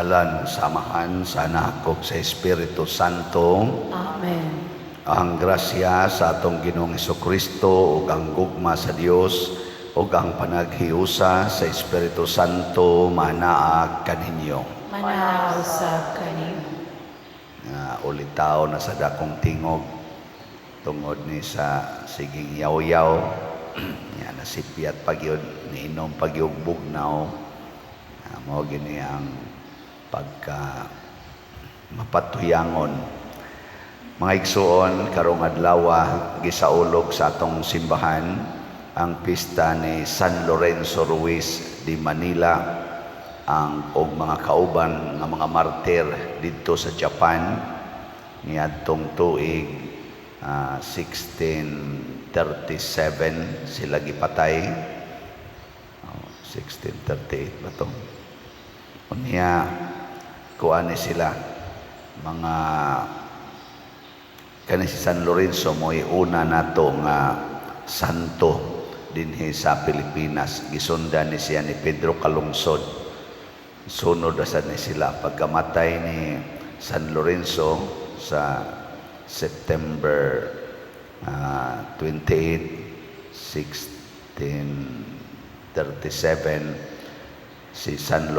ngalan samahan sa Anak ug sa Espiritu Santo. Amen. Ang grasya sa atong Ginoong Hesukristo ug ang gugma sa Dios ug ang panaghiusa sa Espiritu Santo manaa kaninyo. Manaw sa kanimo. Ulitaw na sa dakong tingog tungod ni sa siging yaw-yaw ya nasipyat pagyud niinom pagyug bugnaw. Mao gini ang pagka mapatuyangon. Mga igsuon, karong adlaw gisaulog sa atong simbahan ang pista ni San Lorenzo Ruiz di Manila, ang og mga kauban nga mga martir didto sa Japan niadtong tuig 1637 sila gipatay. 1638 ba to? Unya kuani sila mga kani si San Lorenzo mo'y una nato nga santo dinhi sa Pilipinas. Gisundan ni siya ni Pedro Calungsod. Sunod asad ni sila pagkamatay ni San Lorenzo sa September 28, 1637 si San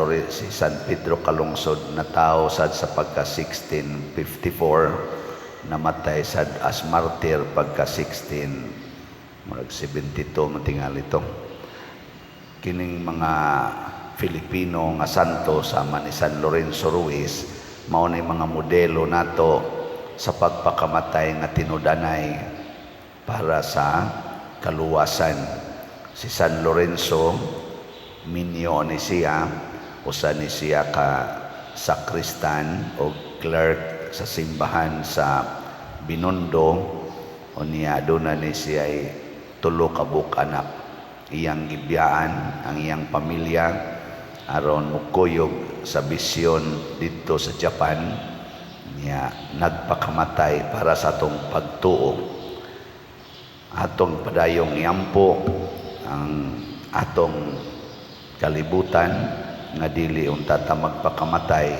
Pedro Calungsod natao sad sa pagka 1654, namatay sad as martir pagka 1672 matingal ito. Kining mga Filipino nga santo sama ni San Lorenzo Ruiz mao ni mga modelo nato sa pagpakamatay nga tinudanay para sa kaluwasan. Si San Lorenzo minyo ni siya, usa ni siya ka sakristan o clerk sa simbahan sa Binondo. Unya aduna ni siya ay tulo ka anak. Iyang gibiyaan ang iyang pamilya aron mukuyog sa bisyon dito sa Japan. Niya nagpakamatay para sa atong pagtuo. Atong padayong iampo ang atong kalibutan nga dili unta ta magpakamatay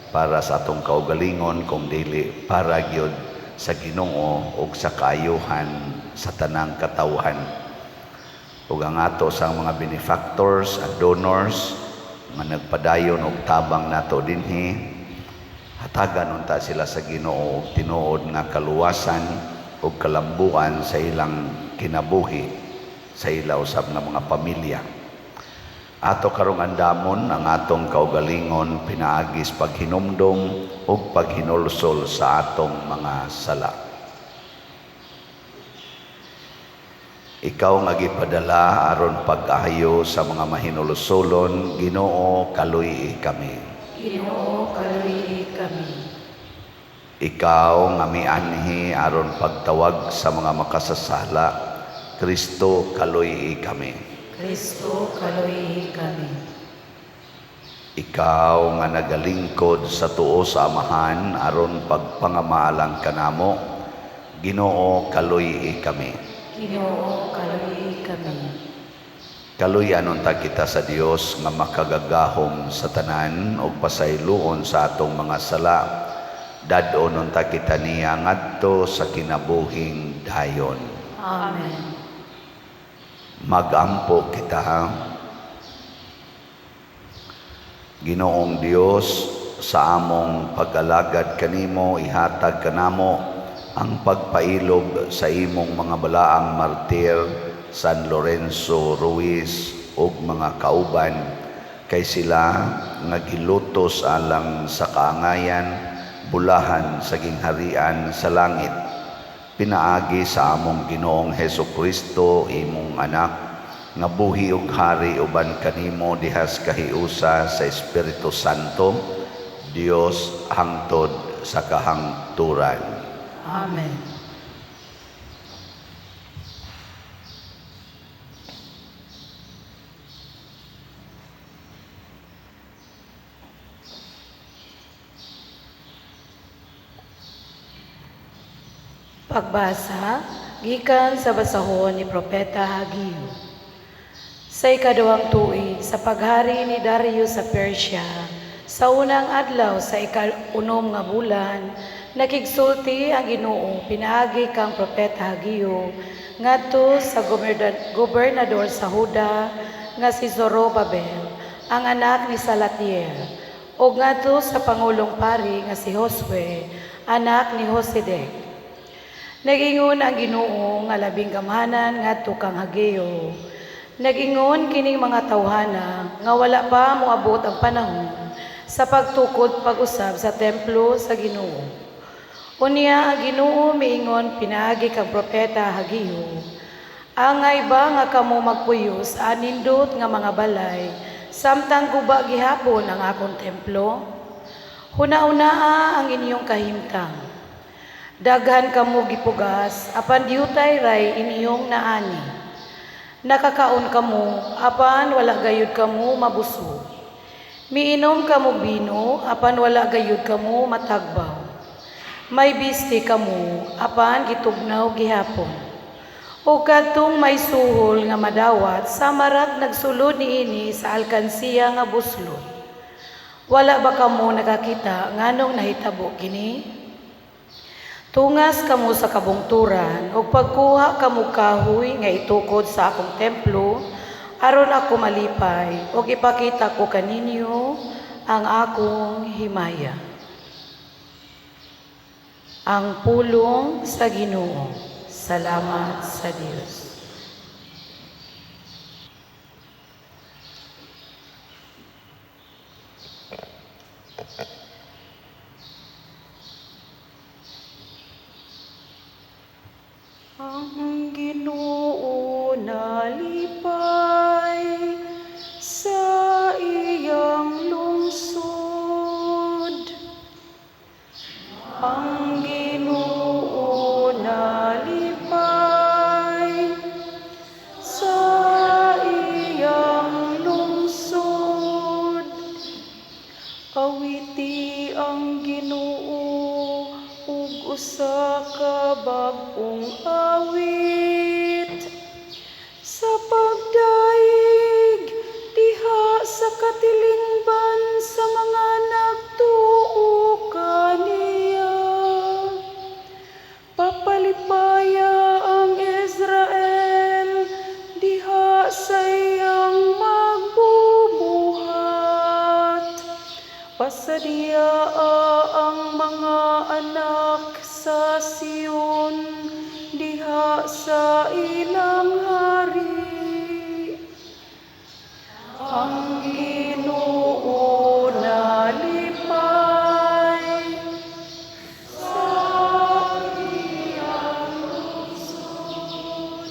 para sa atong kaugalingon kung dili para gyud sa Ginoo ug sa kaayuhan sa tanang katawhan. Ug ang ato sang mga benefactors at donors nga nagpadayon og tabang nato dinhi, hatagan unta sila sa Ginoo og tinuod nga kaluwasan ug kalambuan sa ilang kinabuhi sa ila usab nga mga pamilya. Ato karong andamon ang atong kaugalingon pinaagis paghinumdom ug paghinulsol sa atong mga sala. Ikaw nga gipadala aron pag-ayo sa mga mahinulsolon, Ginoo kaluy kami. Ginoo kaluy kami. Ikaw nga mianhi aron pagtawag sa mga makasasala, Kristo kaluy kami. Kristo kaluy kami. Ikaw nga nagalingkod sa tuo sa amahan aron pagpangamaalang kanamo, Ginoo kaluy kami. Ginoo kaluy kami. Kaluyanon ta kita sa Dios nga makagagahom sa tanan ug pasayloon sa atong mga sala. Dadonon ta kita niya ngadto sa kinabuhing dayon. Amen. Magampo kita. Ginoong Dios, sa among pag-alagad kanimo ihatag kanamo ang pagpailog sa imong mga balaang martir San Lorenzo Ruiz ug mga kauban, kay sila nga gilutos alang sa kaangayan bulahan sa gingharian sa langit. Pinaagi sa among Ginoong Hesukristo imong anak nga buhi ug hari uban kanimo dihas kahiusa sa Espiritu Santo, Dios hangtod sa kahangturan. Amen. Pagbasa gikan sa basahon ni Propeta Hageo. Sa ikaduhang tuig sa paghari ni Darius sa Persia, Sa unang adlaw sa ika-unom nga bulan, nakigsulti ang Ginoo pinaagi kang propeta Hagiyo ngadto sa gobernador sa Huda nga si Zorobabel, ang anak ni Salatiel, o ngadto sa pangulong pari nga si Josue, anak ni Josedek. Nagingon ang Ginoo nga labing gamhanan ngadto kang Hagiyo. Nagingon kining mga tawhana nga wala pa moabot ang panahon sa pagtukod pag-usab sa templo sa Ginoo. Unya ang Ginoo miingon pinaagi kang propeta Hagiyo. Angay ba nga kamo magpuyos anindot nga mga balay samtang guba gihapon ang akong templo? Huna-unaa ang inyong kahimtang. Daghan kamo gipugas apan diutay ray inyong naani. Nakakaon kamo apan wala gayud kamo mabusog. Miinom kamo bino, apan wala gayud kamo matagbaw. May bisti kamo, apan gitugnaw gihapon. O kadtong may suhol nga madawat, sa marag nagsulod niini sa alkansiya nga buslod. Wala ba kamo nakakita nganong nahitabo kini? Tungas kamo sa kabungturan, o pagkuha kamo kahoy nga itukod sa akong templo, aron ako malipay o ipakita ko kaninyo ang akong himaya. Ang pulong sa Ginoo. Salamat sa Dios. Ang Ginoo nalipay sa iyang lungsod. Ang Ginoo nalipay sa iyang lungsod. Awiti ang Ginoo ug usa ka bag-ong awit sa pagdaig diha sa katilingban sa mga nagtuo kaniya. Papalipaya ang Israel diha sa iyang magbubuhat. Pasadiaa ang mga anak sa Sion diha sa ilang hari. Ang Ginoo nalipay sa iyang lungsod.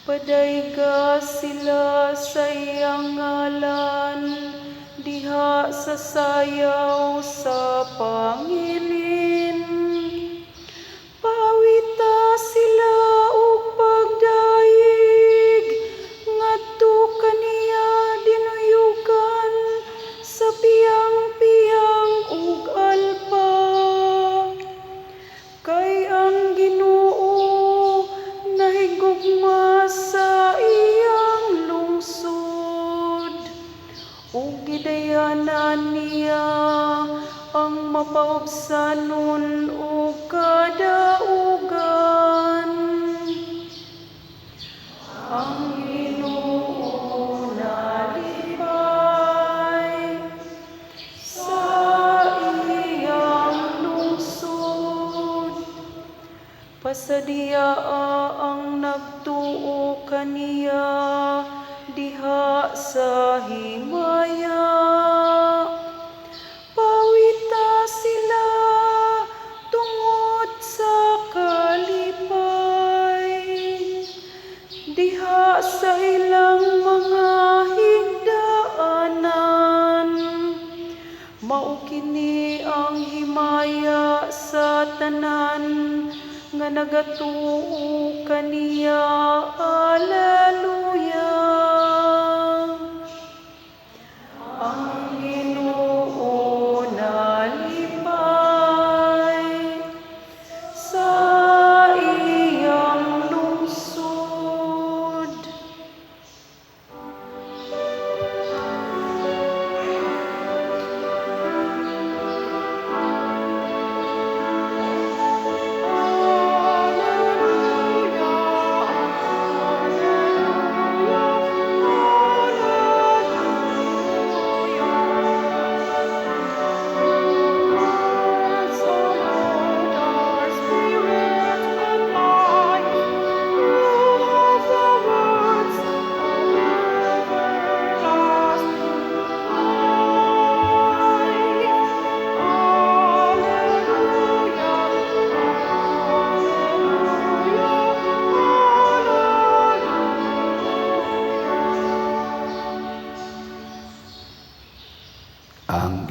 Padayga sila sa iyang ngalan diha sa sayaw sa pangilin. Pawita sila og pagdaig ngadto kaniya dinuyugan sa piyang-piyang ug alpa. Kay ang Ginoo nahigugma sa iyang lungsod ug gidayanan niya ang mapaubsanon ug kadaugan. Ang Ginoo nalipay sa iyang lungsod. Pasadiaa ang nagtuo kaniya diha sa himaya. Pawita sila tungod sa kalipay diha sa ilang mga higdaanan. Mao kini ang himaya sa tanan nga nagatuo kaniya. Alleluia. Ang Ginoo nalipay sa iyang lungsod.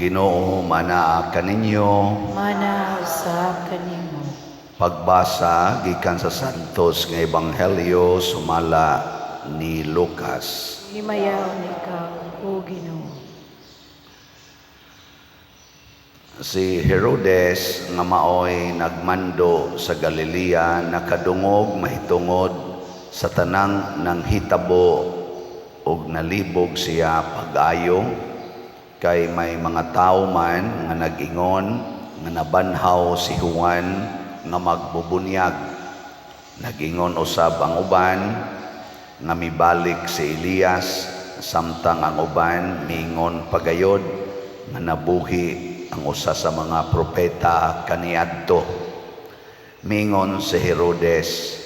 Ginoo manaa kaninyo. Mana usab kanimo. Pagbasa gikan sa Santos nga Ebanghelyo sumala ni Lucas. Himayaw ikaw, O Ginoo. Si Herodes nga maoy nagmando sa Galilea nakadungog mahitungod sa tanang nang hitabo ug nalibog siya pag-ayo kay may mga tao man nga nag-ingon nga nabanhaw si Juan nga magbubunyag. Nag-ingon usab ang uban nga mibalik si Elias samtang ang uban miingon pagayod nga nabuhi ang usa sa mga propeta kaniadto. Mingon si Herodes,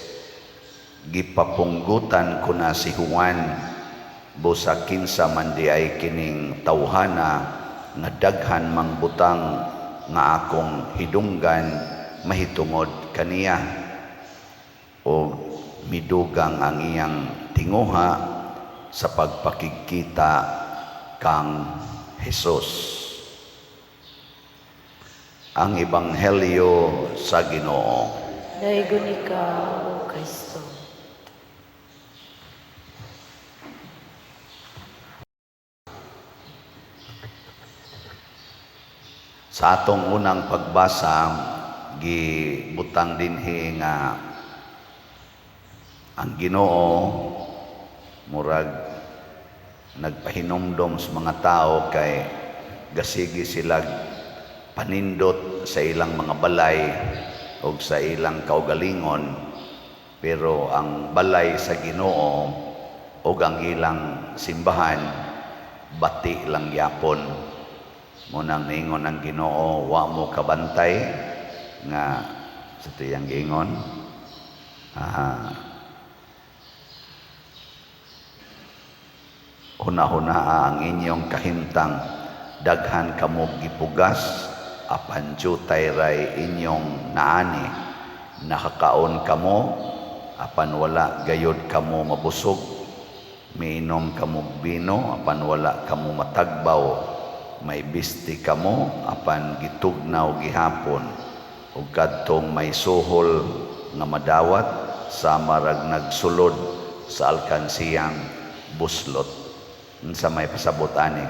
gipapunggutan ko na si Juan, busa kinsa man di ay kining tawhana nga daghan mang butang nga akong hidunggan mahitungod kaniya. O midugang ang iyang tinguha sa pagpakikita kang Hesus. Ang Ebanghelyo sa Ginoo. Daigon ikaw, O Kristo. Sa atong unang pagbasa, gibutang dinhi nga ang Ginoo murag nagpahinumdom sa mga tao kay gasigi sila panindot sa ilang mga balay o sa ilang kaugalingon, pero ang balay sa Ginoo o ang ilang simbahan bati lang yapon. Munang ningon ang Ginoo, wa mo kabantay nga sa tiyang gingon huna-hunaa ang inyong kahimtang, daghan kamo gipugas apan jutay ray inyong naani, nakakaon kamo apan wala gayod kamo mabusog, miinom kamo bino apan wala kamo matagbaw, may bisti kamo apan gitugnaw gihapon, ug kadtong may suhol nga madawat sa marag nagsulod sa alkansiyang buslot. Unsa may pasabot ani,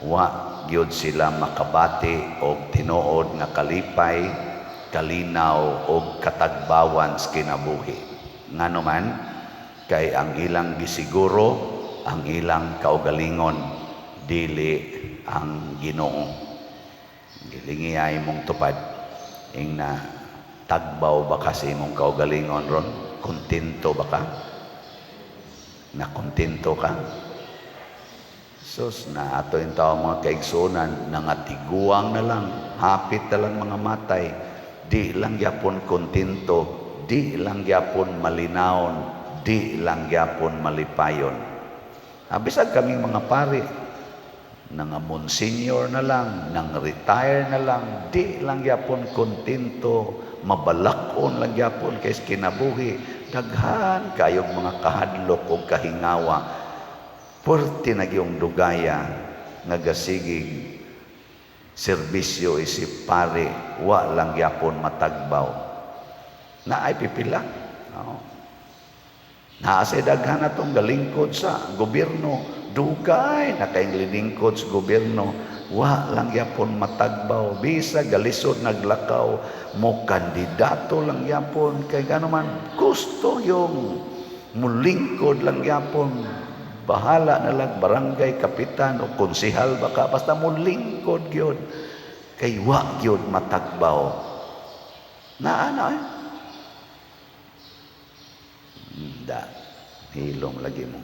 wa gyud sila makabati og tinuod nga kalipay, kalinaw og katagbawan sa kinabuhi. Ngano man kay ang ilang gisiguro, ang ilang kaugalingon dili ang Ginoo. Gilingi ay mong tupad ing na tagbaw ba kasi imong kaugalingon ron? Kontento ba ka? Na kontento ka? Sus, na ato yung tao mga kaigsunan, nangatiguang na lang, hapit na lang mga matay, di lang yapon kontento, di lang yapon malinawon, di lang yapon malipayon. Bisag kaming mga pari, nang monsignor na lang, nang retire na lang, di lang yapon kontento, mabalakon lang yapon kay kinabuhi, daghan kayong mga kahadlok o kahingawa, porte na yung dugaya nga gasigig serbisyo isip pare, wa lang yapon matagbaw. Na ay pipila. Naasay daghan atong galingkod sa gobyerno, dugay na kayong lilingkod sa gobyerno, wa lang yapon matagbaw. Bisa galisod naglakaw mo kandidato lang yapon kay ganuman gusto yung mulingkod lang yapon. Bahala na lang barangay kapitan o konsihal baka basta mo lingkod gyud kay wa gyud matagbaw. Na ano da hilom lagi mo.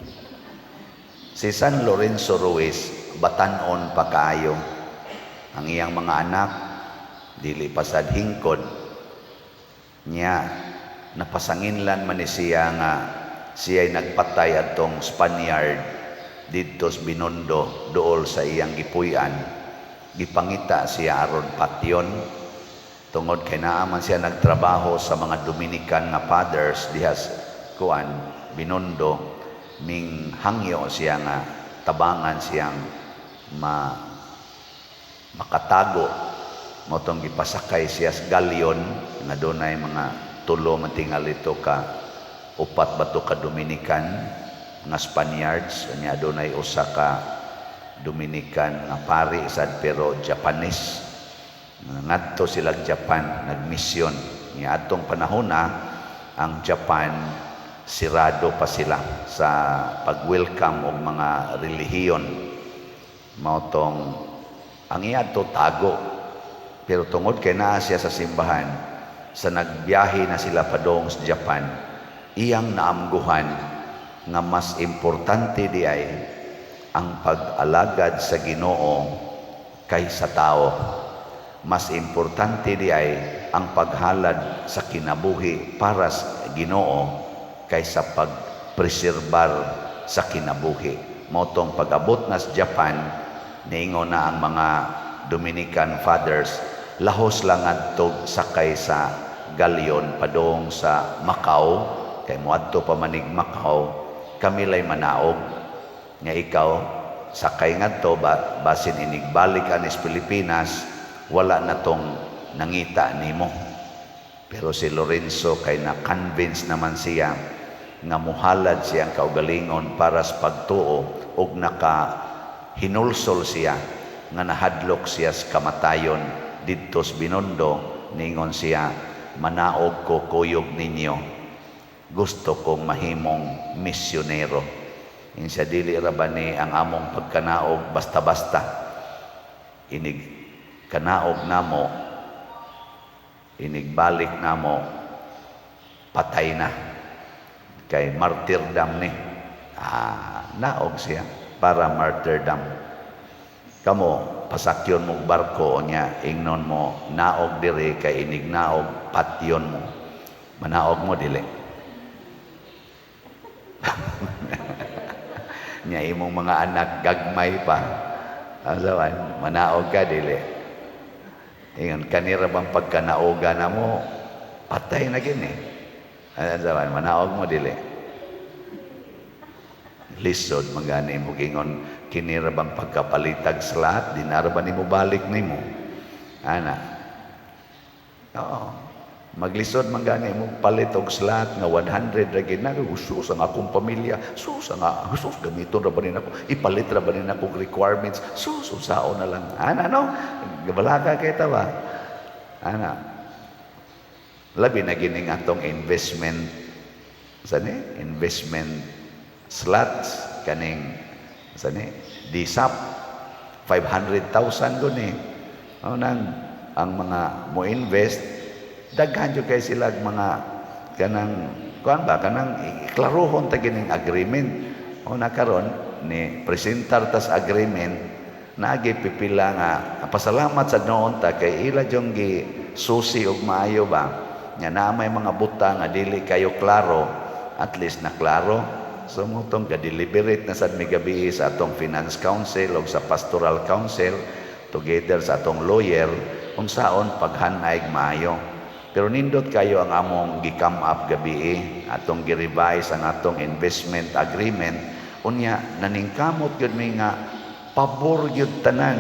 Si San Lorenzo Ruiz batan-on pa kaayo. Ang iyang mga anak dili pasad hingkod niya, napasanginlan man ni siya nga siya'y nagpatay atong Spaniard dito sa Binondo dool sa iyang gipuy-an. Gipangita siya aron patyon tungod kay naaman siya nagtrabaho sa mga Dominican nga fathers dihas kuan Binondo, ning hangyo siya nga tabangan siyang makatago motong gipasakay siya sa galyon nga dunay mga tulo matingal ito ka upat bato ka Dominican nga Spaniards nya dunay usa ka Dominican nga pari sad pero Japanese ngadto sila Japan nagmisyon nya adtong panahon na ang Japan sirado pa sila sa pag-welcome og mga relihiyon mao tong ang iadto tago pero tungod kay naa siya sa simbahan sa nagbiyahe na sila padong sa Japan iyang naamguhan nga mas importante di ay ang pag-alagad sa Ginoo kaysa tao. Mas importante di ay ang paghalad sa kinabuhi para sa Ginoo kaysa pagpreserbar sa kinabuhi. Motong pag-abot na sa Japan, niingon na ang mga Dominican Fathers, lahos lang adtog sakay sa galyon padong sa Macau, kay moadto pa manig Macau, kami lay manaog nga ikaw sakay ngadto basin inigbalik anis Pilipinas wala na tong nangita nimo. Pero si Lorenzo kay na-convince naman siya nga muhalad siyang kaugalingon para sa pagtuo ug hinulsol siya nga nahadlok siya sa kamatayon didto sa Binondo. Ningon siya, manaog ko kuyog ninyo, gusto kong mahimong misyonero. Insa dili ra ba ni ang among pagkanaog basta-basta, inig kanaog namo, inigbalik namo, patay na kay martyrdom ni naog siya para martyrdom. Kamo pasakyon mo barko nya ingnon mo naog diri kay inig naog patyon mo, manaog mo dili. Nya imong mga anak gagmay pa asawan manaog ka dili. Ingon kanira bang pagkanaoga na mo patay na gini asawan manaog mo dili. Lisod magani mo gingon kinira bang pagkapalitag sa lahat dinara ba nimo balik nimo ana. Oo, maglisod magani mo palit og sa lahat nga 100 ra gid na sus ang akong pamilya, sus gamiton ra ba nin ako, ipalit ra ba nin ako requirements, sus usaon na lang ana no gabalaga kay ta ba ana. Labi na gining atong investment slots kaning DSAP 500,000 guni ang mga mo invest daghan jud kay sila mga kanang kanang iklarohon ta gining agreement o nakaron ni presentar tas agreement naagi pipila nga pasalamat sa noon ta kay ila jong gi susi og maayo ba nya na may mga butang nga dili kayo klaro at least na klaro. So mutong ga-deliberate na sad mi gabi sa atong finance council o sa pastoral council together sa atong lawyer unsaon paghanay maayo. Pero nindot kayo ang among gi-come up gabi atong gi-revise ang atong investment agreement unya naningkamot gyud mi nga pabor gyud tanan,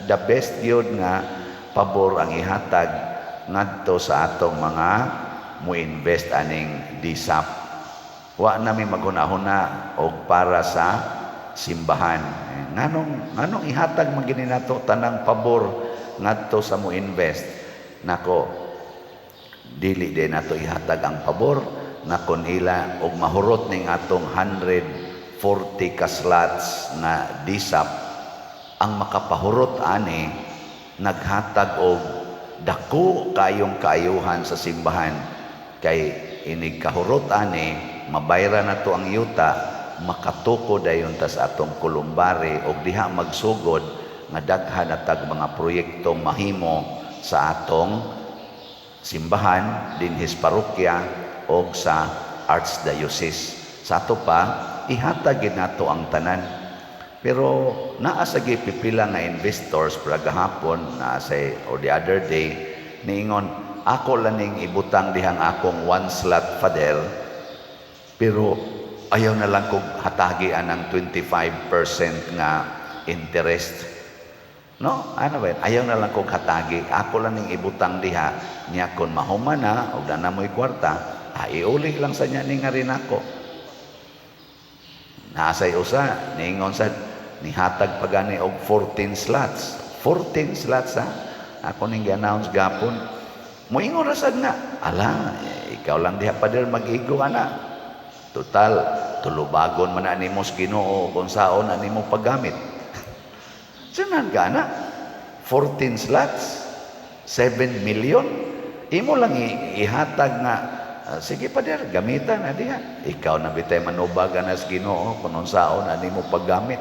the best gyud nga pabor ang ihatag ngadto sa atong mga mo invest aning DSAP. Wa nami maghuna-huna og para sa simbahan. Nganong ihatag man gini nato tanang pabor ngadto sa mo invest. Nako dili din nato ihatag ang pabor na kun ila og mahurot ning atong 140 ka slots na DSAP ang makapahurot ani naghatag og dako kayong kaayuhan sa simbahan kay inig kahurot ani mabayra na to ang yuta makatuko dayon ta sa atong kulumbari og diha magsugod nga daghan atag mga proyektong mahimo sa atong simbahan dinhis parokya og sa archdiocese. Sa ato pa ihatag gid nato ang tanan. Pero naa sa gipipila nga investors para gahapon na say or the other day niingon ako laning ibutang dihang akong one slot father pero ayaw na lang kong hatagian ng 25% nga interest. No, ano ba yun? Ayaw na lang kong hatagi. Ako lang ning ibutang diha. Niya kung mahuman na, o na mo'y kwarta, iuli lang sa niya ni nga rin ako. Nasay usa, ningon sa, nihatag pa gani og 14 slots. 14 slots ha. Ako ning gi-announce gapon. Moingon rasad nga. Ala, ikaw lang diha pa der mag-igo ana. Total, tulubagon man na nimo sa Ginoo kung saon na nimo paggamit. Sunan ka na? 14 slots? 7 million? Imo lang ihatag nga, sige pa der, gamitan na diha. Ikaw na bitay manubagan na sa Ginoo kung saon na nimo paggamit.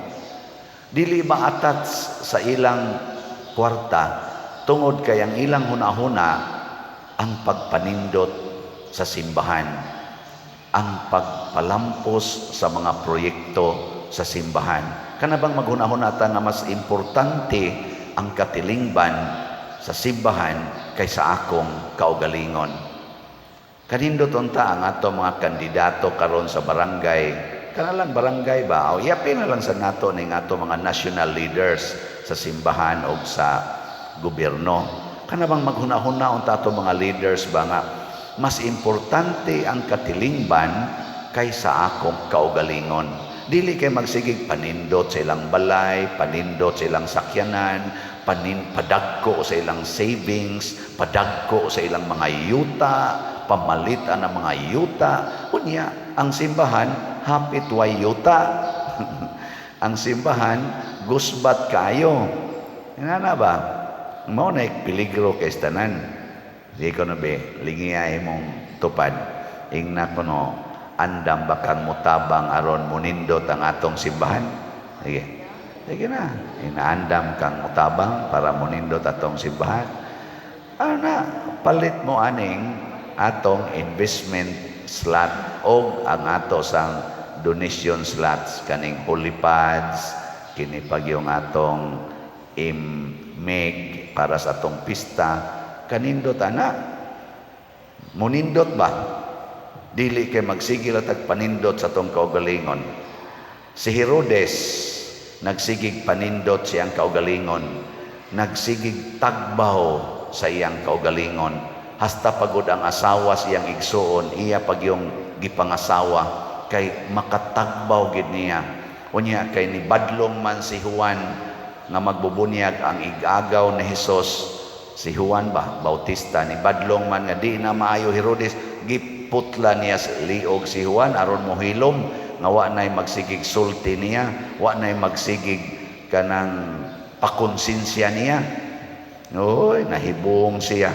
Dili ma-attach sa ilang kwarta tungod kay ang ilang hunahuna ang pagpanindot sa simbahan, ang pagpalampos sa mga proyekto sa simbahan. Kanabang maghunahunata nga mas importante ang katilingban sa simbahan kaysa akong kaugalingon. Kanindot unta ang ato mga kandidato karon sa barangay. Kanalang barangay ba? O iapin na lang sa nato ning ato mga national leaders sa simbahan o sa gobyerno. Kanabang maghunahuna unta ato mga leaders ba nga mas importante ang katilingban kaysa akong kaugalingon. Dili kay magsigig panindot sa ilang balay, panindot sa ilang sakyanan, padagko sa ilang savings, padagko sa ilang mga yuta, pamalitan ng mga yuta. Unya, ang simbahan, hapit way yuta. Ang simbahan, gusbat kayo. Nga ba? Mao na peligro kay tanan. Di ko na be, lingiyay mong tupad. Ingna ko no, andam bakang mutabang aron munindot ang atong simbahan. Sige na. Inaandam kang mutabang para munindot atong simbahan. Ana, palit mo aning atong investment slot o ang ato sang donation slots kaning holy pads, kini pag yung atong meg para sa atong pista. Kanindot ana. Munindot ba? Dili kay magsigil at panindot sa tong kaugalingon. Si Herodes nagsigig panindot siyang kaugalingon, nagsigig tagbaw sa iyang kaugalingon. Hasta pagod ang asawa siyang igsuon, iya pag yung gipangasawa kay makatagbaw gid niya. Unya kay ni badlong man si Juan nga magbubunyag ang igagaw ni Hesus. Si Juan ba, Bautista, ni badlong man nga di na maayo Herodes, giputla niya sa liog si Juan aron mohilom nga wa nay magsigig sulti niya, wa nay magsigig kanang pakonsensya niya. Oy, nahibong siya.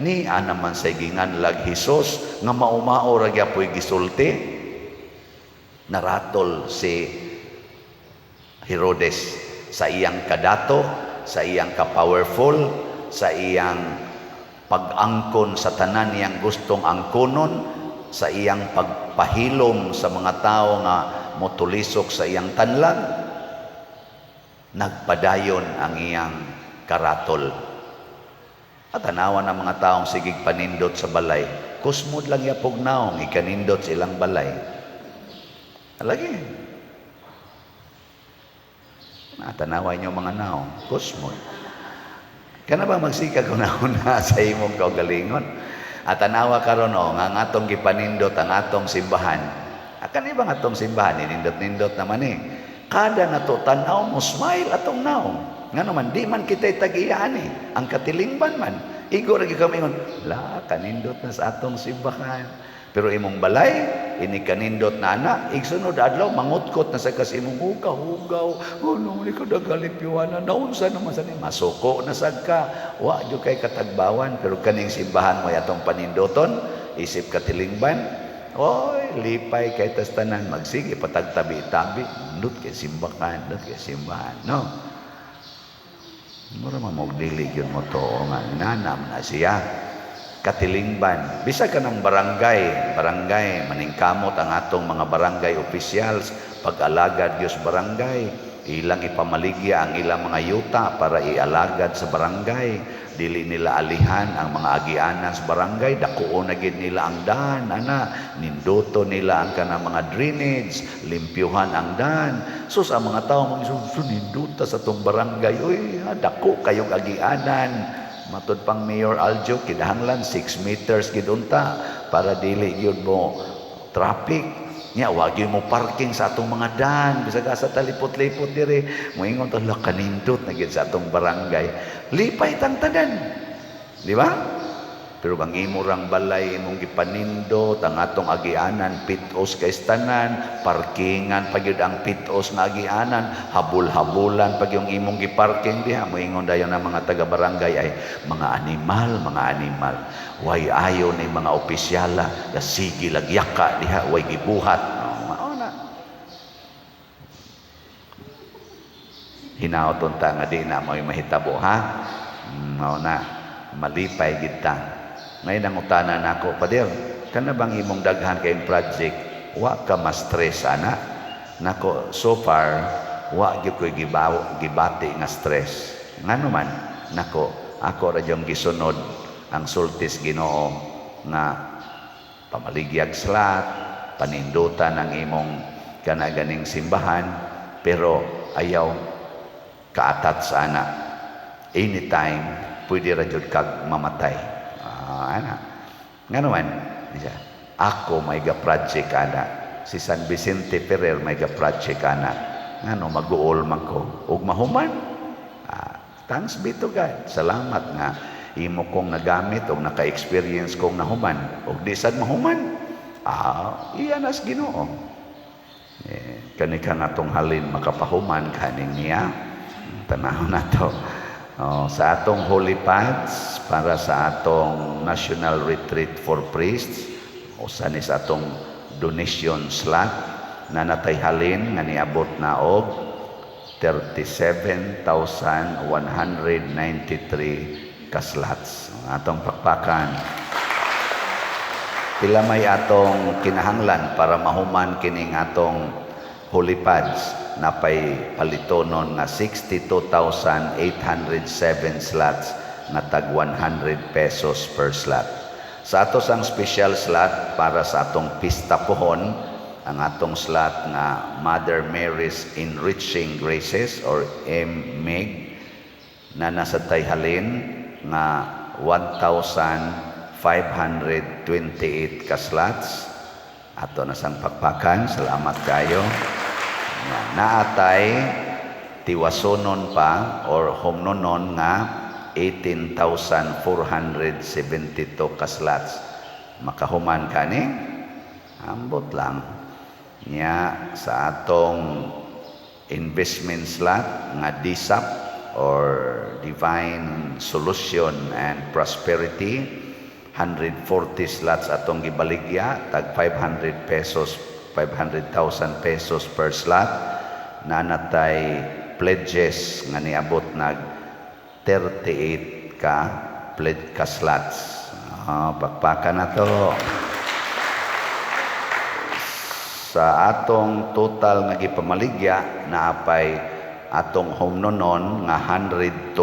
Ni naman sa ginganlag Hesus nga maumao ra gyapon gisulti. Naratol si Herodes sa iyang kadato, sa iyang ka-powerful, sa iyang pag-angkon sa tanan niyang gustong angkonon, sa iyang pagpahilom sa mga tao nga motulisok sa iyang tanlag, nagpadayon ang iyang karatol. At tanawan ng mga taong sigig panindot sa balay, kusmod lang yapog naong ikanindot sa ilang balay. Alagi. Natanawa niyo mga naong, kusmod. Kana ba magsikag una sa imong kaugalingon? At tanawa karon nga atong gipanindot ang atong simbahan. Akan ba nga atong simbahan nindot-nindot naman eh. Kada nga to tanaw mo smile atong naong. Nga naman di man kita'y tag-iyaan eh. Ang katilingban man. Igo ra gyud kami ngon, la kanindot na sa atong simbahan. Pero imong balay, ini kanindot na ana, igsunod adlaw mangutkot na sa kas imong hugaw. Ano ni ko dagalit piwana, naunsa naman sa ni masuko na sad ka. Wa jud kay katagbawan, pero kaning simbahan mo atong panindoton, isip katilingban. Oy, lipay kay tas tanan, magsige patagtabi-tabi, ndot kay simbahan, no. Mura mamogdili yun mo to nga nanam na siya. Katilingban. Bisa ka ng barangay, maningkamot ang atong mga barangay officials, pag-alagad Diyos barangay, ilang ipamaligya ang ilang mga yuta para ialagad sa barangay. dili nila alihan ang mga agianan sa barangay, dakuon na gid nila ang daan, ninduto nila ang kanang mga drainage, limpyuhan ang daan. So sa mga tao mga ninduta sa tong barangay, uy, dako kayong agianan. Matud pang Mayor Aljo, kinahanglan 6 meters gid unta para dili gyud mo traffic. Nya wag mo parking sa atong mga daan bisag asa talipot-lipot dire moingon ta la kanindot na gid sa atong barangay, lipay tang tanan, di ba? Pero bang imo rang balay imong gipanindot ang atong agianan, pitos kay tanan, parkingan pagyud ang pitos nga agianan, habol-habulan pag yung imong giparking diha, moingon dayon ang mga taga barangay ay mga animal. Way ayo ni mga opisyala na sige lagyaka diha way gibuhat. Mao na. Hinaoton ta nga di na mo'y mahitabo ha. Mao na malipay gid ta. Ngay nangutana nako, Pader, kana bang imong daghan kay project wa ka ma-stress ana? Nako, so far wa gyud koy gibati nga stress. Ngano man? Nako, ako ra jong gisunod ang sultis Ginoo nga pamaligyag slat, panindutan ang imong kanaganing simbahan, pero ayaw kaatat sa ana. Anytime pwede ra jud kag mamatay. Nga naman, ako may ga-project ana. Si San Vicente Ferrer may ga-project ana. Ngano mag-uol man ko ug mahuman. Thanks be to God. Salamat nga imo kong nagamit o naka-experience kong nahuman o di sad mahuman, iyanas Ginoo. Kani ka nga tong halin makapahuman kaning niya, tanaw na to. Sa atong holy pads para sa atong national retreat for priests o sa atong donation slot na natay halin nga niabot na og 37,193 kaslots. Atong pakpakan. Pila may atong kinahanglan para mahuman kining atong holy pads na pay palitonon nga 62,807 slots na tag 100 pesos per slot. Sa ato sang special slot para sa atong pista pohon, ang atong slot nga Mother Mary's Enriching Graces or MEG na nasa tayhalin nga 1,528 ka slots. Ato na sang pakpakan, salamat kayo. Naatay tiwasonon pa or homnonon nga 18,472 ka slots. Makahuman kani? Ambot lang. Nya sa atong investment slot nga DSAP or Divine Solution and Prosperity, 140 slots atong gibaligya, tag 500,000 pesos per slot. Nanatay pledges nga niabot nag 38 ka slots. Pakpakan na to. Sa atong total nga gipamaligya naapay atong home nonon nga 102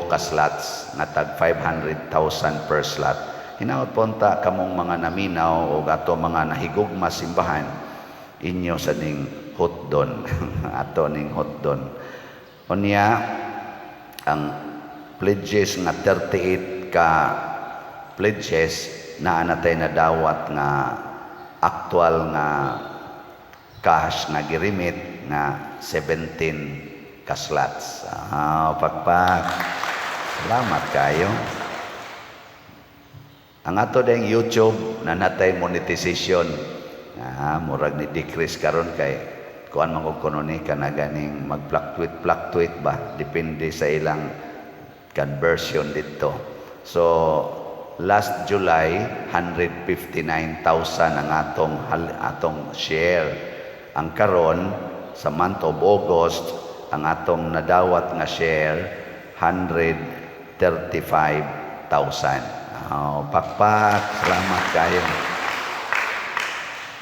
ka slots na tag 500,000 per slot. Hinaot ponta kamong mga naminaw o ato mga nahigugma simbahan inyo sa ning hotdon ato ning hotdon. Unya ang pledges nga 38 ka pledges na anatay na dawat nga actual nga cash na girimit nga 17 ka slots. Pakpak. Salamat kayo. Ang ato ding YouTube na natay monetization. Murag ni decrease karon kay kuan man kog kuno ni kana ganing mag-fluctuate ba depende sa ilang conversion dito. So last July 159,000 ang atong share. Ang karon sa month of August ang atong nadawat nga share 135,000. Pakpak, salamat kayo.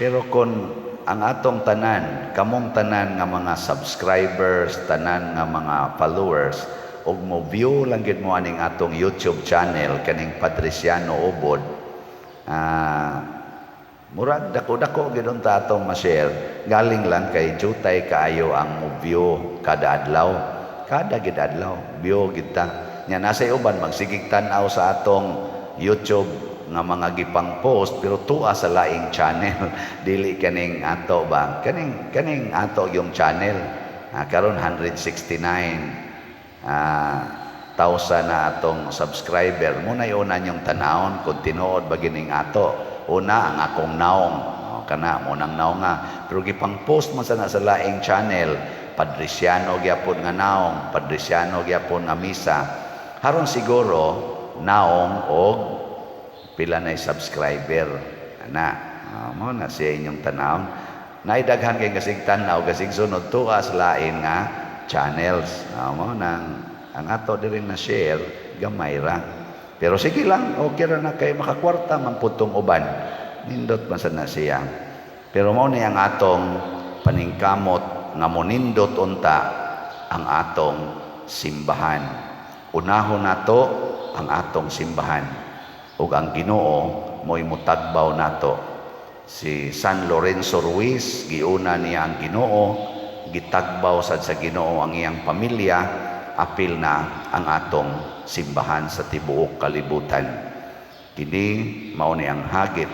Pero kung ang atong tanan, kamong tanan nga mga subscribers, tanan nga mga followers, ug mo view lang gid mo aning atong YouTube channel kaning Patriciano Ubod, murag dako-dako gid unta atong ma-share. Galing lang kay jutay kaayo ang mo view kada adlaw. Kada gid adlaw view gid ta. Nya nasay uban magsigig tan-aw sa atong YouTube nga mga gipang post pero tuwa sa laing channel. Dili kaning ato ba? Kaning ato yung channel. Karon 169 thousand na atong subscriber. Muna una yung tanawon kung tinuod ba gining ato. Una ang akong naong. Kana mo nang naong nga. Pero gipang post man sana sa laing channel. Padriciano gyapon nga naong, Padriciano gyapon nga misa. Haron siguro naong og pila na subscriber. Mo na siya inyong tanawon. Naidaghan kay kasig tanaw, kasig sunod tuwa sa lain nga channels. Mo nang ang ato diri na share gamay ra. Pero sige lang, okay ra na kay makakwarta man putong uban. Nindot man sana siya. Pero mao ni ang atong paningkamot nga monindot unta ang atong simbahan. Unahon nato ang atong simbahan ug ang Ginoo mo'y mutagbaw nato. Si San Lorenzo Ruiz giuna niya ang Ginoo, gitagbaw sad sa Ginoo ang iyang pamilya, apil na ang atong simbahan sa tibuok kalibutan. Kini mao ni ang hagit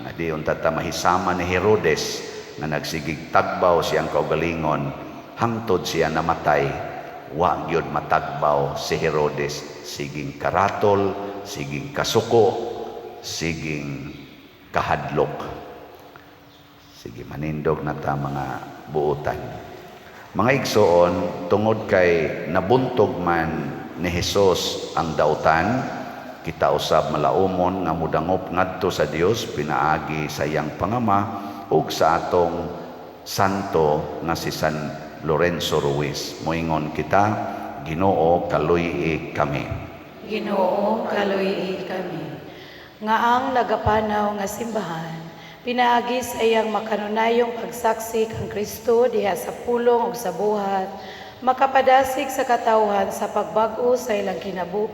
nga di unta ta mahisama ni Herodes nga nagsigig tagbaw siyang kaugalingon hangtod siya namatay. Wa gyud matagbaw si Herodes, siging karatol, siging kasuko, siging kahadlok. Sige, manindog na ta mga buutan. Mga igsoon, tungod kay nabuntog man ni Hesus ang dautan, kita usab malaumon nga mudangop ngadto sa Dios pinaagi sa iyang pangama ug sa atong santo nga si San Lorenzo Ruiz. Moingon kita, Ginoo kaluy kami. Ginoo kaluy kami. Nga ang nagapanaw nga simbahan, pinaagi sa iyang makanunayong pagsaksi kang Kristo diha sa pulong ug sa buhat, makapadasig sa katawhan sa pagbag-o sa ilang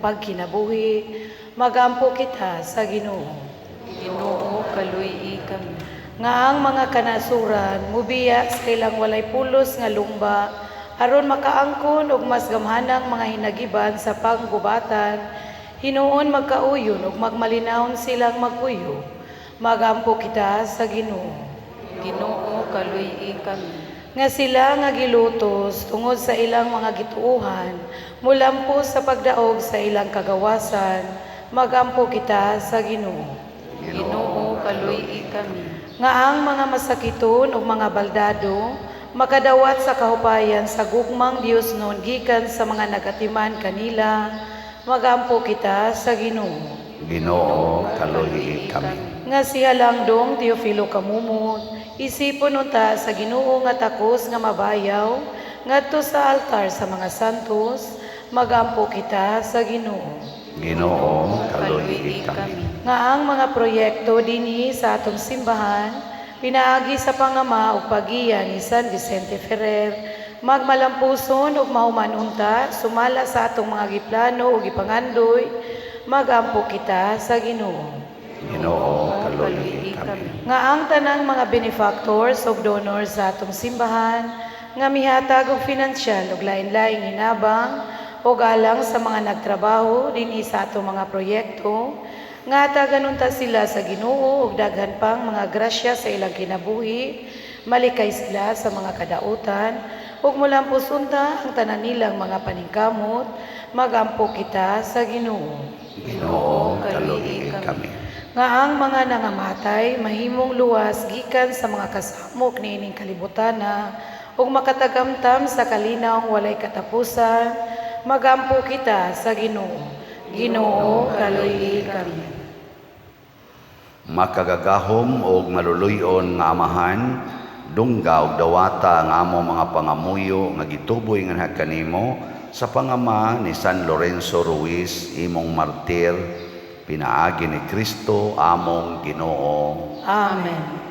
pagkinabuhi, magampo kita sa Ginoo. Ginoo kaluy kami. Nga ang mga kanasuran mubiya sa ilang walay pulos nga lumba aron makaangkon og mas gamhanang mga hinagiban sa panggubatan, hinuon magkauyon ug magmalinawon silang magpuyo. Magampo kita sa Ginoo. Ginoo kaluy kami. Nga sila nga gilutos tungod sa ilang mga gituohan, mulampo sa pagdaog sa ilang kagawasan, magampo kita sa Ginoo. Ginoo kaluy kami. Nga ang mga masakiton ug mga baldado makadawat sa kahupayan sa gugmang Dios noon gikan sa mga nagatiman kanila, magampo kita sa Ginoo. Ginoo kaluy kami. Nga si Halangdong Teofilo Kamumot, isipon unta sa Ginoo nga takos nga mabayaw ngadto sa altar sa mga santos, magampo kita sa Ginoo. Ginoo kaluy kami. Nga ang mga proyekto dinhi sa atong simbahan, pinaagi sa pangama ug pagiya ni San Vicente Ferrer, magmalampuson ug mahumanunta, sumala sa atong mga giplano ug gipangandoy, magampo kita sa Ginoo. Ginoo kaluy kami. Nga ang tanang mga benefactors ug donors sa atong simbahan, nga mihatag og pinansyal ug lain-laing hinabang ug alang sa mga nagtrabaho dinhi sa atong mga proyekto, nga taganunta sila sa Ginoo ug daghan pang mga grasya sa ilang kinabuhi, malikay sila sa mga kadautan ug mulampos unta ang tanan nilang mga paningkamot, magampo kita sa Ginoo. Ginoo kaluy kami. Nga ang mga nangamatay mahimong luwas gikan sa mga kasamok niining kalibutana ug makatagamtam sa kalinaw walay katapusan, magampo kita sa Ginoo. Ginoo kaluy kami. Makagagahom og maluluyon nga amahan, dungga ug dawata ang amo mga pangamuyo nga gituboy nga kanimo sa pangama ni San Lorenzo Ruiz, imong martir, pinaagi ni Kristo among Ginoo. Amen.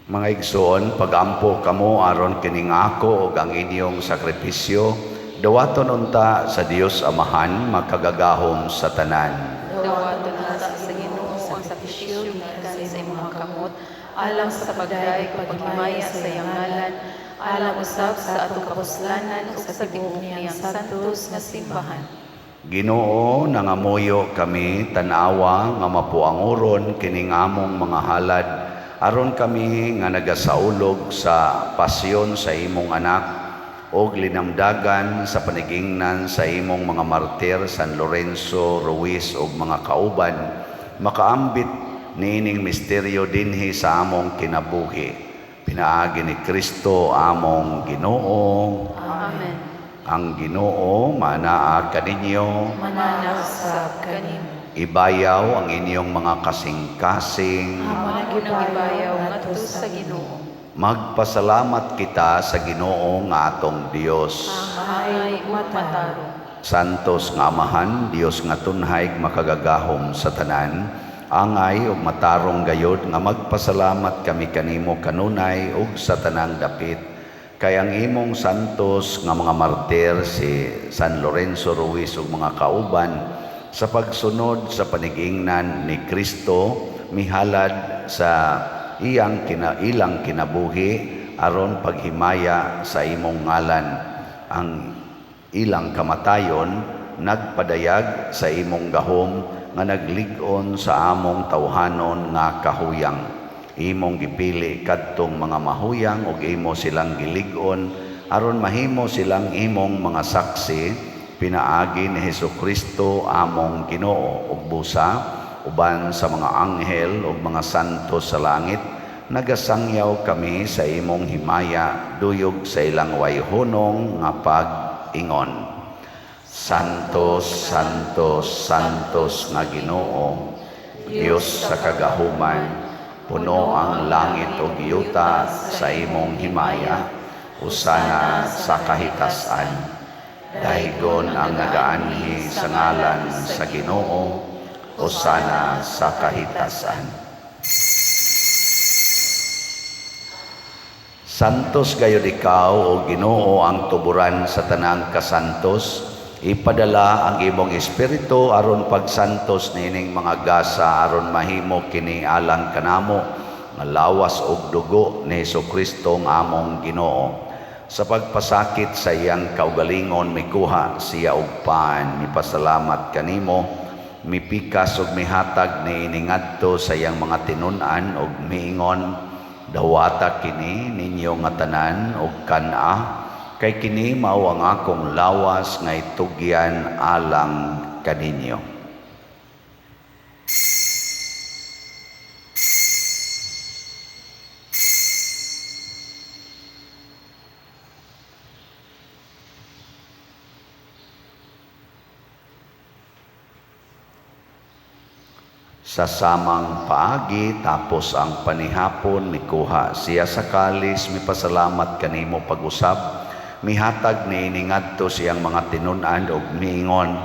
Mga igsoon, pagampo kamo aron kining ako ug ang inyong sakripisyo, dawaton unta sa Dios Amahan makagagahom sa tanan. Dawaton nasa sa Ginoo ang sakrisyo gikan sa imong kamot, alang sa pagdaig paghimaya sa iyang ngalan, alang usab sa atong kapuslanan ug sa tibuok niyang santos nga simbahan. Ginoo, nangamuyo kami tanawa nga mapuanguron kining among mga halad aron kami nga nagasaulog sa pasyon sa imong anak og linamdagan sa panigingnan sa imong mga martir San Lorenzo, Ruiz ug mga kauban makaambit niining misteryo dinhi sa among kinabuhi. Pinaagi ni Kristo among Ginoo. Amen. Ang Ginoo manaa kaninyo. Mananaw sa kanimo. Ibayaw ang inyong mga kasing-kasing. Amo na gibayaw ngadto sa Ginoo. Magpasalamat kita sa Ginoo nga atong Dios. Mahay mataro. Santos nga Amahan, Dios nga tunhay makagagahom sa tanan, angay ug matarong gayod nga magpasalamat kami kanimo kanunay ug sa tanang dapit. Kay ang imong santos nga mga martir si San Lorenzo, Ruiz ug mga kauban sa pagsunod sa panigingnan ni Kristo mihalad sa ilang kinabuhi aron paghimaya sa imong ngalan. Ang ilang kamatayon nagpadayag sa imong gahom nga naglig-on sa among tawhanon nga kahuyang. Imong gipili kadtong mga mahuyang ug imo silang gilig-on aron mahimo silang imong mga saksi pinaagi ni Hesukristo among Ginoo ug busa uban sa mga anghel ug mga santos sa langit nagasangyaw kami sa imong himaya duyog sa ilang wayhonong nga pag-ingon. Santos, Santos, Santos nga Ginoo, Dios sa kagahuman, puno ang langit ug yuta sa imong himaya, usana sa kahitasan. Daigon ang nagaanhi sa ngalan sa Ginoo, usana sa kahitasan. Santos gayud ikaw o Ginoo ang tuburan sa tanang kasantos, ipadala ang imong espiritu aron pagsantos nining mga gasa aron mahimo kini alang kanamo nga lawas ug dugo ni Hesukristo nga among Ginoo. Sa pagpasakit sa iyang kaugalingon mikuha siya og paan, mipasalamat kanimo, mipikas ug mihatag ni iningadto sa iyang mga tinun-an ug miingon, dawata kini ninyo nga tanan ug kan-a, kay kini mao ang akong lawas nga itugyan alang kaninyo. Sa samang paagi tapos ang panihapon mikuha siya sa kalis, mipasalamat kanimo pag-usab, mihatag ni iningadto siyang mga tinun-an ug miingon,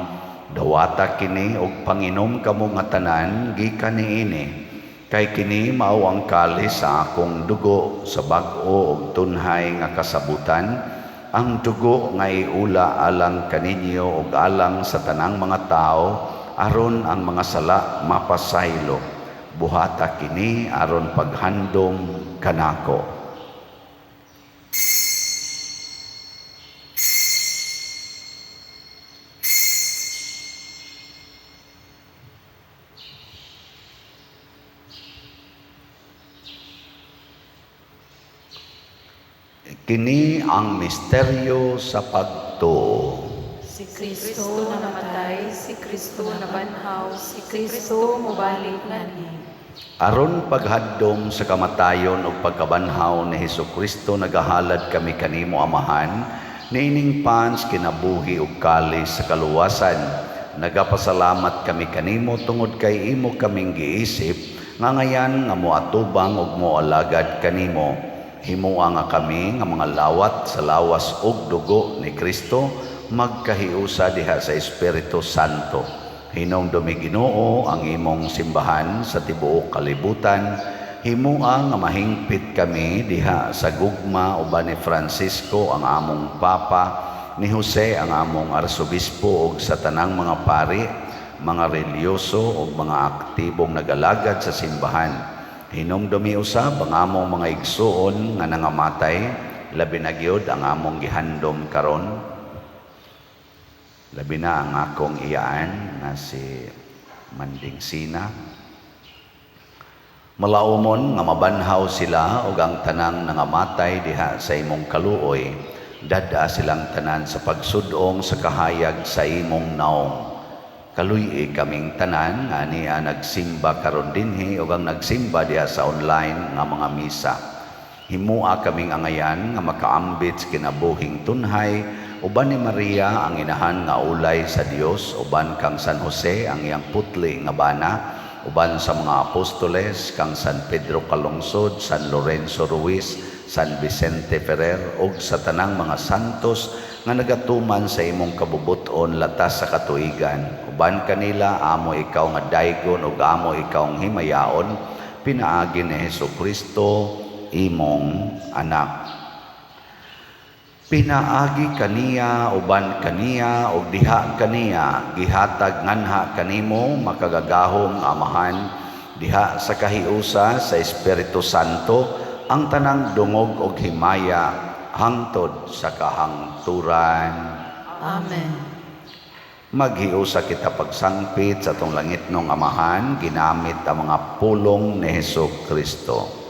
dawata kini ug panginom kamo nga tanan gikan niini, kay kini mao ang kalis sa akong dugo sa bag-o ug tunhay nga kasabutan, ang dugo nga iula alang kaninyo ug alang sa tanang mga tao aron ang mga sala mapasaylo. Buhata kini aron paghandom kanako. Kini ang misteryo sa pagtuo. Si Kristo namatay, si Kristo nabanhaw, si Kristo mubalik nganhi. Aron paghaddom sa kamatayon ug pagkabanhaw ni Hesukristo nagahalad kami kanimo Amahan, niining pans kinabuhi ug kalis sa kaluwasan. Nagapasalamat kami kanimo tungod kay imo kaming giisip nga ngayan nga moatubang ug moalagad kanimo. Himua nga kami nga mga lawat sa lawas ug dugo ni Kristo magkahiusa diha sa Espiritu Santo. Hinongdumi Ginoo ang imong simbahan sa tibuok kalibutan, Himua nga mahingpit kami diha sa gugma uban ni Francisco ang among Papa, ni Jose ang among Arsobispo ug sa tanang mga pari, mga relyoso ug mga aktibong nagalagad sa simbahan. Hinumdumi usab ang among mga igsuon nga nangamatay, labi na gyud ang among gihandom karon. Labi na ang akong iyaan na si Manding Sina. Malaumon nga mabanhaw sila ug ang tanang nangamatay diha sa imong kaluoy, dada silang tanan sa pagsudong sa kahayag sa imong naong. Kaluy kaming tanan nga niya nagsimba karon dinhi ug ang nagsimba diha sa online nga mga misa. Himua kaming angayan nga makaambit sa kinabuhing tunhay, uban ni Maria ang inahan nga ulay sa Dios, uban kang San Jose ang iyang putli nga bana, uban sa mga apostoles kang San Pedro Calungsod, San Lorenzo Ruiz, San Vicente Ferrer ug sa tanang mga santos nga nagatuman sa imong kabubuton latas sa katuigan. Uban kanila amo ikaw nga daygon ug amo ikaw nga himayaon, pinaagi ni Hesukristo imong anak. Pinaagi kaniya uban kaniya ug diha kaniya gihatag nganha kanimo makagagahom amahan diha sa kahiusa sa Espiritu Santo ang tanang dungog ug himaya hangtod sa kahangturan. Amen. Maghiusa kita pagsangpit sa tong langitnong amahan ginamit ang mga pulong ni Hesukristo.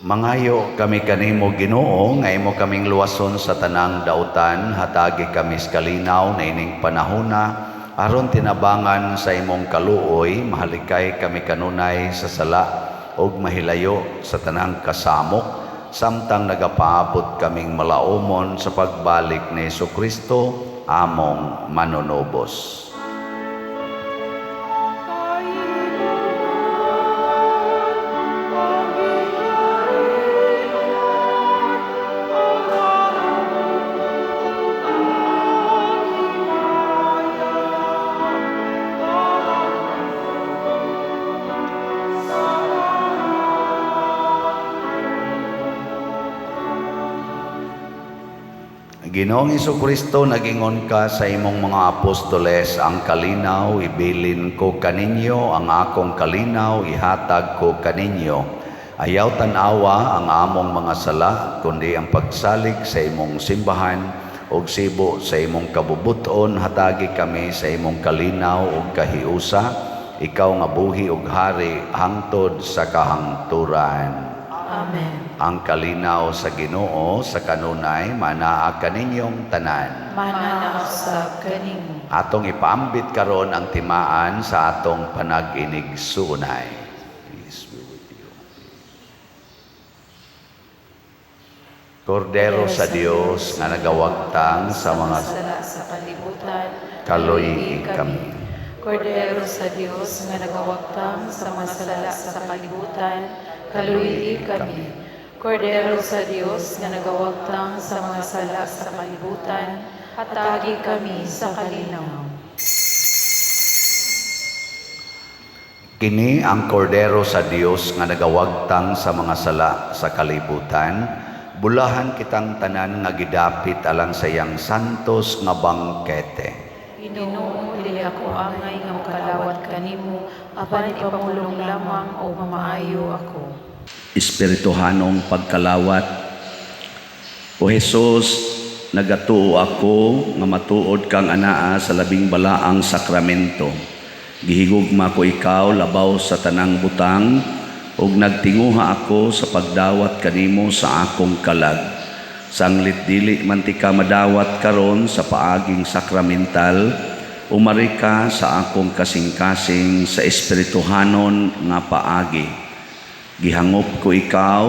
Mangayo kami kanimo Ginoo nga imo kaming luwason sa tanang dautan, hatagi kami sa kalinaw na ining panahona aron tinabangan sa imong kaluoy, mahalikay kami kanunay sa sala ug mahilayo sa tanang kasamok, samtang nagapaabot kaming malaumon sa pagbalik ni Hesukristo among manunubos. Ginoong Hesukristo, nagingon ka sa imong mga apostoles, ang kalinaw ibilin ko kaninyo, ang akong kalinaw ihatag ko kaninyo. Ayaw tanawa ang among mga sala, kundi ang pagsalig sa imong simbahan, ug sibo sa imong kabubuton, hatagi kami sa imong kalinaw ug kahiusa, ikaw nga buhi ug hari hangtod sa kahangturan. Amen. Ang kalinaw sa Ginoo sa kanunay manaa kaninyong tanan. Mananaw sa kanimo. Atong ipaambit karon ang timaan sa atong panag-inig suunay. Peace be with you. Kordero sa Dios nga nagawagtang sa mga sala sa kalibutan, kaluy kami. Kordero sa Dios nga nagawagtang sa mga sala sa kalibutan, kaluyi kami. Kordero sa Dios nga nagawagtang sa mga sala sa kalibutan, hatagi kami sa kalinaw. Kini ang kordero sa Dios nga nagawagtang sa mga sala sa kalibutan. Bulahan kitang tanan nga gidapit alang sa iyang santos nga bangkete. Ginoo, dili ako angay nga makalawat kanimo, apan ipamulong lamang o mamaayo ako. Espirituhanong pagkalawat. O Jesus, nagatuo ako nga matuod kang anaa sa labing balaang sakramento. Gihigugma ko ikaw labaw sa tanang butang, ug nagtinguha ako sa pagdawat kanimo sa akong kalag. Sanglit dili man ti ka madawat karon sa paaging sakramental, umari ka sa akong kasing-kasing sa espirituhanon nga paagi. Gihangop ko ikaw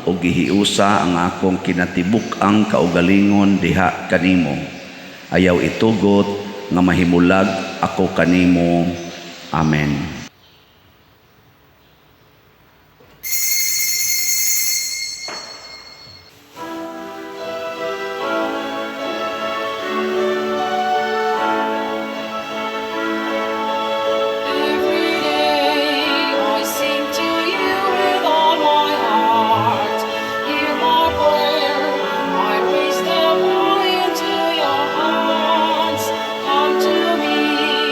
o gihiusa ang akong kinatibuk-ang kaugalingon diha kanimo. Ayaw itugot nga mahimulag ako kanimo. Amen. Every day I sing to you with all my heart. Hear my prayer, I raise them all into your hands. Come to me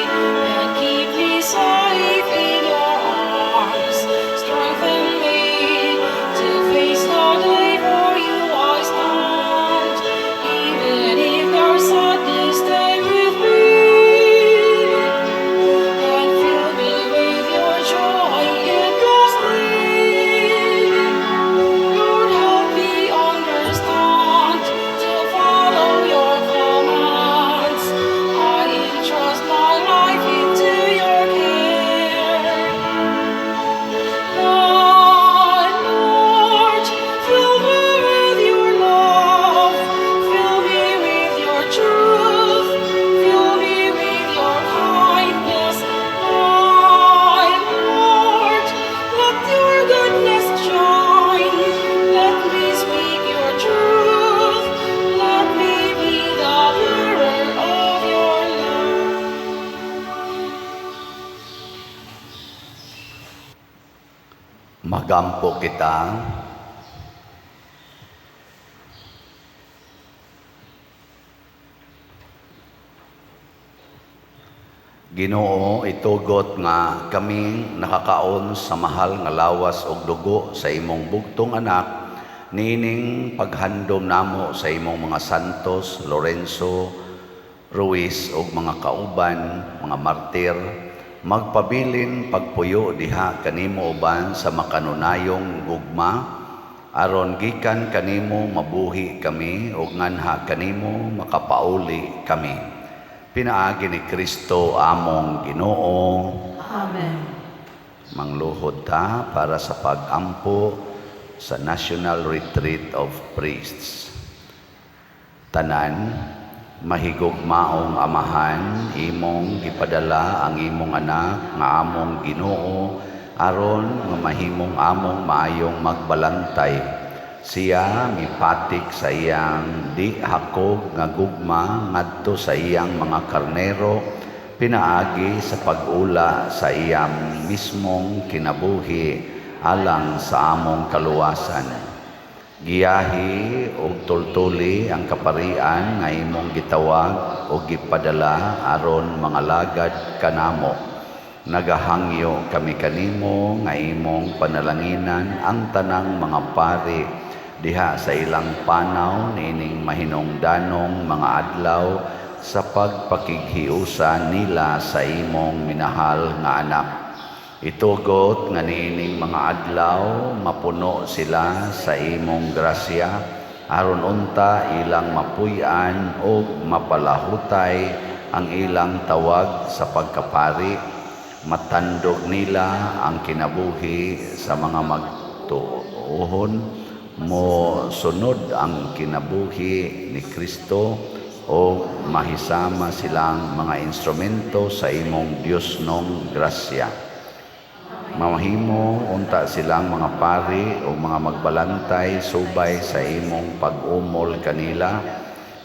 and keep me safe in your arms. Strengthen me to face the day for you I stand. Even if there's sadness, stay with me. And fill me with your joy endlessly. Lord, help me understand to follow your commands. I entrust my life into your care. Lord, fill me with your love. Fill me with your truth. Fill me with your kindness. Lord, let your goodness shine. Let me speak your truth. Let me be the bearer of your love. Magampo kita. Ginoo, itugot nga kami nakakaon sa mahal nga lawas og dugo sa imong bugtong anak, nining paghandom namo sa imong mga santos, Lorenzo, Ruiz ug mga kauban, mga martir, magpabilin pagpuyo diha kanimo uban sa makanunayong gugma, aron gikan kanimo mabuhi kami ug nganha kanimo makapauli kami. Pinaagi ni Kristo among Ginoo. Amen. Mangluhod ta para sa pag-ampo sa National Retreat of Priests. Tanan, mahigugmaong amahan, imong gipadala ang imong anak nga among Ginoo aron nga mahimong among maayong magbalantay. Siya mipatik sa iyang di hakog nga gugma ngadto sa iyang mga karnero, pinaagi sa pag-ula sa iyang mismong kinabuhi alang sa among kaluwasan. Giyahi og tultuli ang kaparian nga imong gitawag o gipadala aron mga lagad kanamo. Nagahangyo kami kanimo nga imong panalanginan ang tanang mga pari diha sa ilang panaw nining mahinungdanong mga adlaw sa pagpakighiusa nila sa imong minahal nga anak. Itugot nga niining mga adlaw mapuno sila sa imong grasya aron unta ilang mapuy-an o mapalahutay ang ilang tawag sa pagkapari, matandog nila ang kinabuhi sa mga magtuohon, mo sunod ang kinabuhi ni Kristo o mahisama silang mga instrumento sa imong Dios nong grasya. Mamahimo unta silang mga pari o mga magbalantay subay sa imong pag-umol kanila,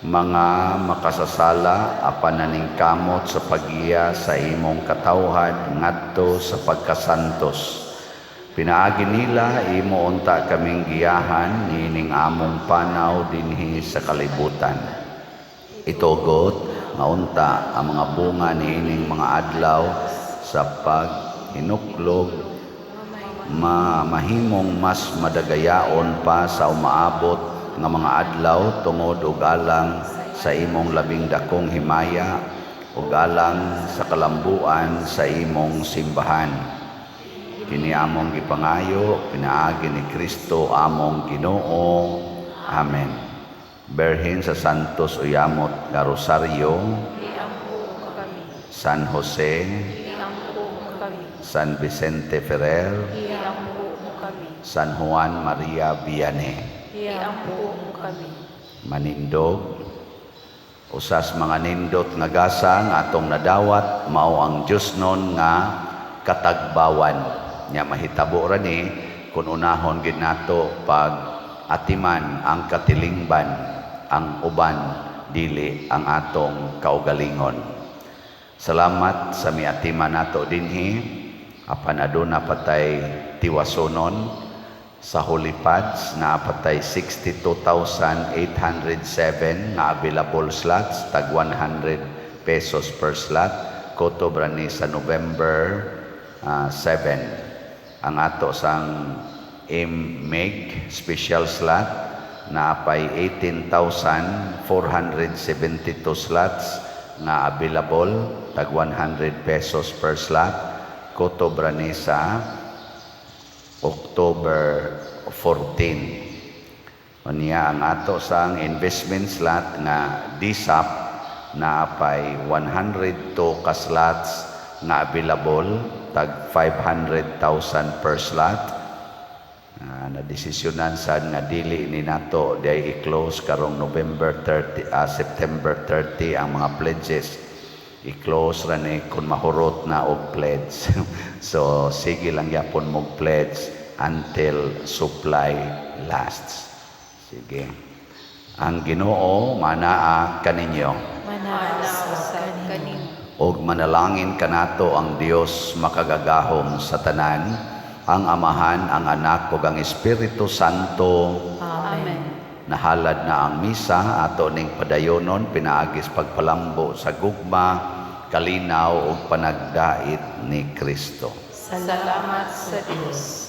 mga makasasala apan naningkamot sa pagiya sa imong katawhan ngadto sa pagkasantos. Pinaagi nila imo unta kaming giyahan nining among panaw dinhi sa kalibutan. Itugot nga unta ang mga bunga niining mga adlaw sa paghinuklog mahimong mas madagayaon pa sa umaabot nga mga adlaw tungod og alang sa imong labing dakong himaya ug alang sa kalambuan sa imong simbahan. Kini among gipangayo pinaagi ni Kristo among Ginoo. Amen. Berhen sa Santos Uyamot nga Rosario, Iampo kami. San Jose, Iampo kami. San Vicente Ferrer, Iampo kami. San Juan Maria Vianney, Iampo kami. manindog. Usas mga nindot nga gasa nga atong nadawat mao ang Dios nun nga katagbawan. Nya mahitabo ra ni kun unahon gid nato pag atiman ang katilingban, ang uban dili ang atong kaugalingon. Salamat sa miatiman nato dinhi apan aduna patay tiwasonon sa Holy Pads na patay 62,807 nga available slots tag 100 pesos per slot kotobra ni sa November 7. Ang ato sang MEG special slot na pay 18,472 slots nga available tag 100 pesos per slot kotobra ni sa October 14. Unya ang ato sang investment slot nga DSAP na pay 102 ka slots nga available tag 500,000 per slot. Na desisyonan sad nga dili ni nato day i-close karong September 30 ang mga pledges. I-close ra ni kun mahurot na og pledge. So sige lang yapon mog pledge until supply lasts. Sige. Ang Ginoo manaa kaninyo. Manasa sa kanin. Og manalangin kanato ang Dios makagagahom sa tanan, ang Amahan, ang Anak ug ang Espiritu Santo. Amen. Nahalad na ang misa ato ning padayonon pinaagis pagpalambo sa gugma, kalinaw ug panagdait ni Kristo. Salamat sa Diyos.